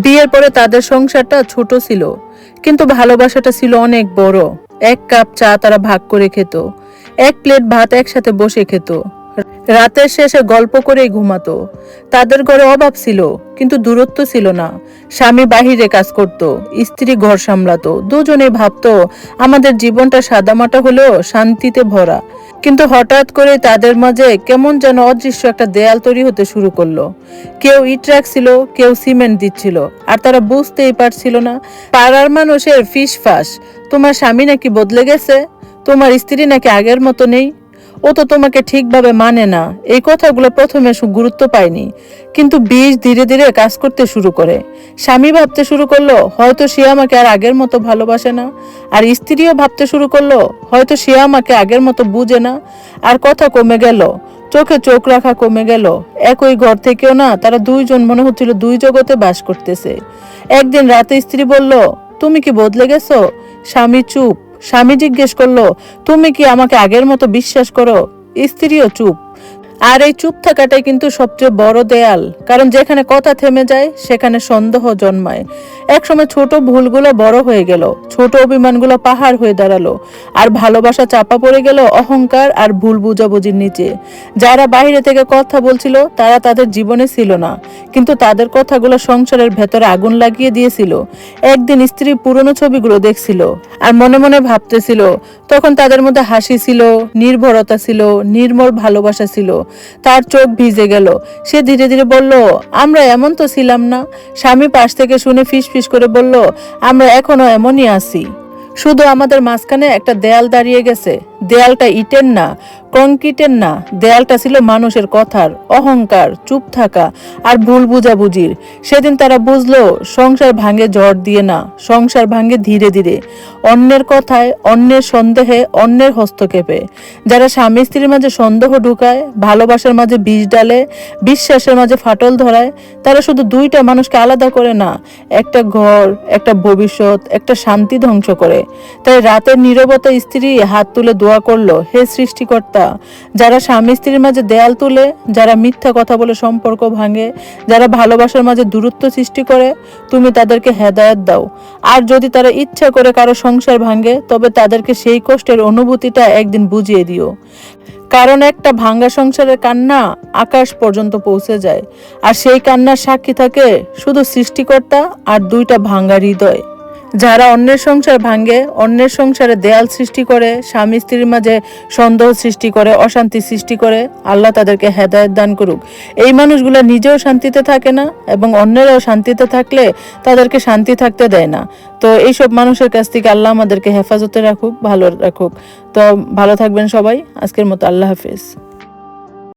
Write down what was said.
বিয়ের পরে তাদের সংসারটা ছোট ছিল, কিন্তু ভালোবাসাটা ছিল অনেক বড়। এক কাপ চা তারা ভাগ করে খেত, এক প্লেট ভাত একসাথে বসে খেত, রাতের শেষে গল্প করেই ঘুমাতো। তাদের ঘরে অভাব ছিল, কিন্তু দূরত্ব ছিল না। স্বামী বাহিরে কাজ করত, স্ত্রী ঘর সামলাতো। দুজনেই ভাবতো আমাদের জীবনটা সাদামাটা হলেও শান্তিতে ভরা। কিন্তু হঠাৎ করে তাদের মাঝে কেমন যেন অদৃশ্য একটা দেয়াল তৈরি হতে শুরু করলো। কেউ ইট রাখছিল, কেউ সিমেন্ট দিচ্ছিল, আর তারা বুঝতেই পারছিল না। পাড়ার মানুষের ফিসফাস, তোমার স্বামী নাকি বদলে গেছে, তোমার স্ত্রী নাকি আগের মতো নেই, ও তো তোমাকে ঠিকভাবে মানে না। এই কথাগুলো প্রথমে গুরুত্ব পায়নি, কিন্তু বীজ ধীরে ধীরে কাজ করতে শুরু করে। স্বামী ভাবতে শুরু করলো হয়তো সে আমাকে আর আগের মতো ভালোবাসে না, আর স্ত্রীও ভাবতে শুরু করলো হয়তো সে আমাকে আগের মতো বুঝে না। আর কথা কমে গেল, চোখে চোখ রাখা কমে গেল। একই ঘর থেকেও না তারা দুইজন মনে হচ্ছিল দুই জগতে বাস করতেছে। একদিন রাতে স্ত্রী বলল, তুমি কি বদলে গেছো? স্বামী চুপ। স্বামী জিজ্ঞেস করলো, তুমি কি আমাকে আগের মতো বিশ্বাস করো? স্ত্রীও চুপ। আর এই চুপ থাকাটাই কিন্তু সবচেয়ে বড় দেয়াল, কারণ যেখানে কথা থেমে যায় সেখানে সন্দেহ জন্মায়। একসময় ছোট ভুলগুলো বড় হয়ে গেল, ছোট অভিমানগুলো পাহাড় হয়ে দাঁড়ালো, আর ভালোবাসা চাপা পড়ে গেল অহংকার আর ভুল বুঝাবুঝির নিচে। যারা বাইরে থেকে কথা বলছিল তারা তাদের জীবনে ছিল না, কিন্তু তাদের কথাগুলো সংসারের ভেতরে আগুন লাগিয়ে দিয়েছিল। একদিন স্ত্রী পুরনো ছবিগুলো দেখছিল আর মনে মনে ভাবতেছিল, তখন তাদের মধ্যে হাসি ছিল, নির্ভরতা ছিল, নির্মল ভালোবাসা ছিল। তার চোখ ভিজে গেল। সে ধীরে ধীরে বলল, আমরা এমন তো ছিলাম না। স্বামী পাশ থেকে শুনে ফিস ফিস করে বলল, আমরা এখনো এমনই আছি, শুধু আমাদের মাঝখানে একটা দেয়াল দাঁড়িয়ে গেছে। দেয়ালটা ইটের না, কংক্রিটের না, দেয়ালটা ছিল মানুষের কথার, অহংকার, চুপ থাকা আর ভুল বুঝাবুঝির। সেদিন তারা বুঝলো সংসার ভাঙে ঝড় দিয়ে না, সংসার ভাঙে ধীরে ধীরে, অন্যের কথায়, অন্যের সন্দেহে, অন্যের হস্তক্ষেপে। যারা স্বামী স্ত্রীর মাঝে সন্দেহ ঢুকায়, ভালোবাসার মাঝে বিষ ডালে, বিশ্বাসের মাঝে ফাটল ধরায়, তারা শুধু দুইটা মানুষকে আলাদা করে না, একটা ঘর, একটা ভবিষ্যৎ, একটা শান্তি ধ্বংস করে। তাই রাতের নীরবতা স্ত্রী হাত তুলে দোয়া করলো, হে সৃষ্টিকর্তা, যারা স্বামী স্ত্রীর মাঝে দেয়াল তুলে, যারা মিথ্যা কথা বলে সম্পর্ক ভাঙে, যারা ভালোবাসার মাঝে দূরত্ব সৃষ্টি করে, তুমি তাদেরকে হেদায়েত দাও। আর যদি তারা ইচ্ছা করে কারো সংসার ভাঙে, তবে তাদেরকে সেই কষ্টের অনুভূতিটা একদিন বুঝিয়ে দিও। কারণ একটা ভাঙ্গা সংসারের কান্না আকাশ পর্যন্ত পৌঁছে যায়, আর সেই কান্নার সাক্ষী থাকে শুধু সৃষ্টিকর্তা আর দুইটা ভাঙ্গা হৃদয়। যারা অন্যের সংসার ভাঙ্গে, অন্যের সংসারে দেয়াল সৃষ্টি করে, স্বামী স্ত্রীর মাঝে সন্দেহ সৃষ্টি করে, অশান্তি সৃষ্টি করে, আল্লাহ তাদেরকে হেদায়েত দান করুক। এই মানুষগুলো নিজেও শান্তিতে থাকে না, এবং অন্যরাও শান্তিতে থাকলে তাদেরকে শান্তি থাকতে দেয় না। তো এইসব মানুষের কাছ থেকে আল্লাহ আমাদেরকে হেফাজতে রাখুক, ভালো রাখুক। তো ভালো থাকবেন সবাই। আজকের মতো আল্লাহ হাফেজ।